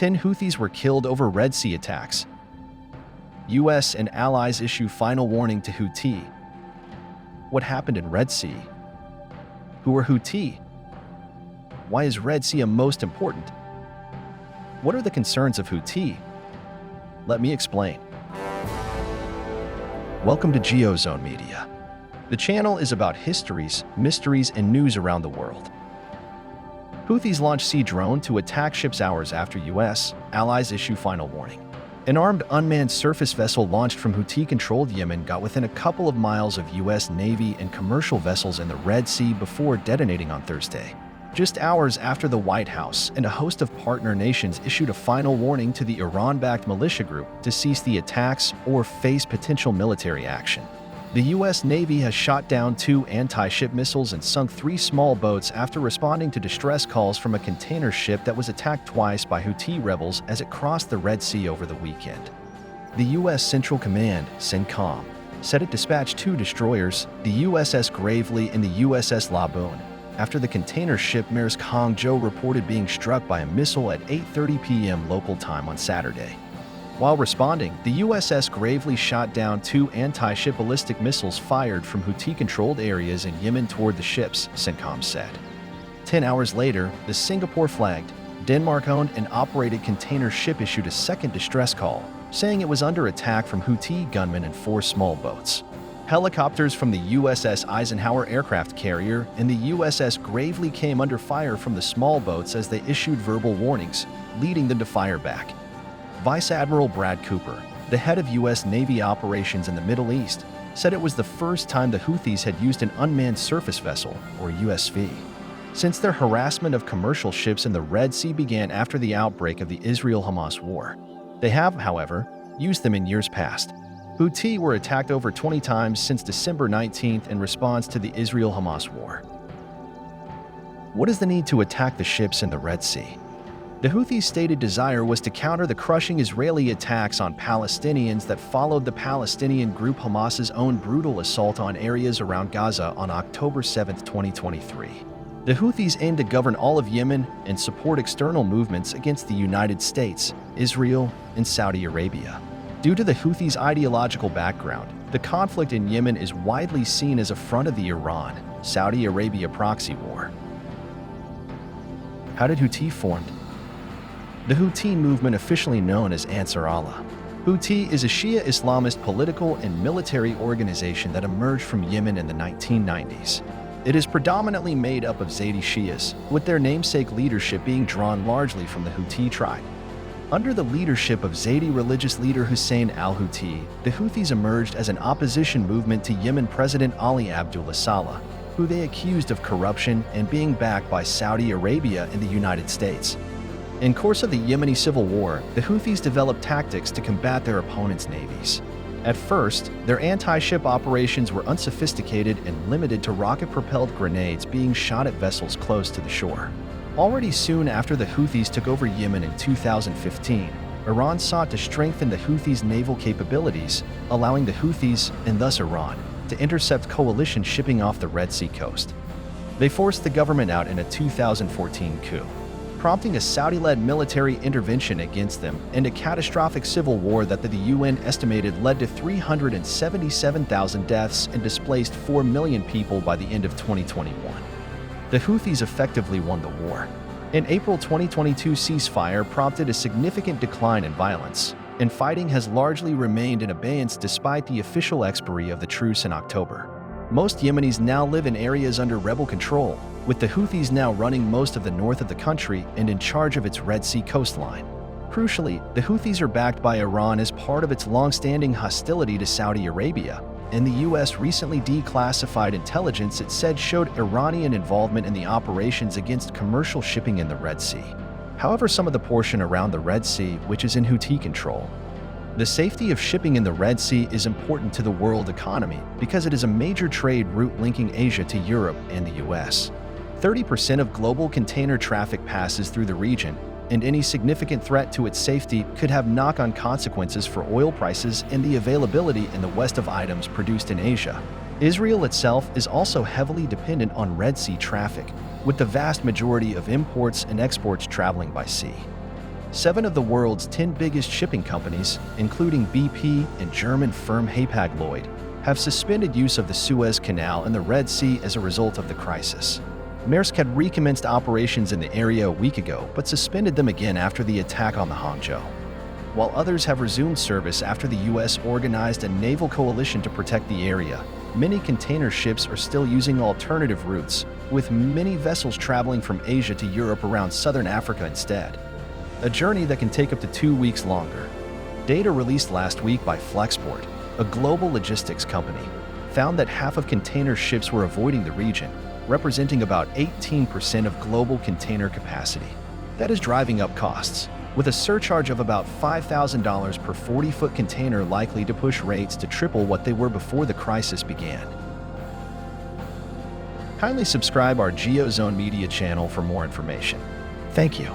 10 Houthis were killed over Red Sea attacks. U.S. and allies issue final warning to Houthi. What happened in Red Sea? Who are Houthi? Why is Red Sea most important? What are the concerns of Houthi? Let me explain. Welcome to GeoZone Media. The channel is about histories, mysteries, and news around the world. Houthis launch sea drone to attack ships hours after U.S. allies issue final warning. An armed unmanned surface vessel launched from Houthi-controlled Yemen got within a couple of miles of U.S. Navy and commercial vessels in the Red Sea before detonating on Thursday, just hours after the White House and a host of partner nations issued a final warning to the Iran-backed militia group to cease the attacks or face potential military action. The U.S. Navy has shot down 2 anti-ship missiles and sunk 3 small boats after responding to distress calls from a container ship that was attacked twice by Houthi rebels as it crossed the Red Sea over the weekend. The U.S. Central Command, CENTCOM, said it dispatched 2 destroyers, the USS Gravely and the USS Laboon, after the container ship Maersk Hangzhou reported being struck by a missile at 8:30 p.m. local time on Saturday. While responding, the USS Gravely shot down 2 anti-ship ballistic missiles fired from Houthi-controlled areas in Yemen toward the ships, CENTCOM said. 10 hours later, the Singapore-flagged, Denmark-owned and operated container ship issued a second distress call, saying it was under attack from Houthi gunmen and 4 small boats. Helicopters from the USS Eisenhower aircraft carrier and the USS Gravely came under fire from the small boats as they issued verbal warnings, leading them to fire back. Vice Admiral Brad Cooper, the head of U.S. Navy operations in the Middle East, said it was the first time the Houthis had used an unmanned surface vessel, or USV, since their harassment of commercial ships in the Red Sea began after the outbreak of the Israel-Hamas war. They have, however, used them in years past. Houthi were attacked over 20 times since December 19th in response to the Israel-Hamas war. What is the need to attack the ships in the Red Sea? The Houthis' stated desire was to counter the crushing Israeli attacks on Palestinians that followed the Palestinian group Hamas's own brutal assault on areas around Gaza on October 7, 2023. The Houthis aim to govern all of Yemen and support external movements against the United States, Israel, and Saudi Arabia. Due to the Houthis' ideological background, the conflict in Yemen is widely seen as a front of the Iran-Saudi Arabia proxy war. How did Houthi formed? The Houthi movement, officially known as Ansar Allah. Houthi is a Shia Islamist political and military organization that emerged from Yemen in the 1990s. It is predominantly made up of Zaydi Shias, with their namesake leadership being drawn largely from the Houthi tribe. Under the leadership of Zaydi religious leader Hussein al-Houthi, the Houthis emerged as an opposition movement to Yemen President Ali Abdullah Saleh, who they accused of corruption and being backed by Saudi Arabia and the United States. In course of the Yemeni civil war, the Houthis developed tactics to combat their opponents' navies. At first, their anti-ship operations were unsophisticated and limited to rocket-propelled grenades being shot at vessels close to the shore. Already soon after the Houthis took over Yemen in 2015, Iran sought to strengthen the Houthis' naval capabilities, allowing the Houthis, and thus Iran, to intercept coalition shipping off the Red Sea coast. They forced the government out in a 2014 coup, prompting a Saudi-led military intervention against them and a catastrophic civil war that the UN estimated led to 377,000 deaths and displaced 4 million people by the end of 2021. The Houthis effectively won the war. An April 2022 ceasefire prompted a significant decline in violence, and fighting has largely remained in abeyance despite the official expiry of the truce in October. Most Yemenis now live in areas under rebel control, with the Houthis now running most of the north of the country and in charge of its Red Sea coastline. Crucially, the Houthis are backed by Iran as part of its long-standing hostility to Saudi Arabia, and the U.S. recently declassified intelligence it said showed Iranian involvement in the operations against commercial shipping in the Red Sea. However, some of the portion around the Red Sea, which is in Houthi control. The safety of shipping in the Red Sea is important to the world economy because it is a major trade route linking Asia to Europe and the U.S. 30% of global container traffic passes through the region, and any significant threat to its safety could have knock-on consequences for oil prices and the availability in the West of items produced in Asia. Israel itself is also heavily dependent on Red Sea traffic, with the vast majority of imports and exports traveling by sea. 7 of the world's 10 biggest shipping companies, including BP and German firm Hapag-Lloyd, have suspended use of the Suez Canal and the Red Sea as a result of the crisis. Maersk had recommenced operations in the area a week ago, but suspended them again after the attack on the Hangzhou. While others have resumed service after the U.S. organized a naval coalition to protect the area, many container ships are still using alternative routes, with many vessels traveling from Asia to Europe around southern Africa instead. A journey that can take up to 2 weeks longer. Data released last week by Flexport, a global logistics company, found that half of container ships were avoiding the region, representing about 18% of global container capacity. That is driving up costs, with a surcharge of about $5,000 per 40-foot container likely to push rates to triple what they were before the crisis began. Kindly subscribe our GeoZone Media channel for more information. Thank you.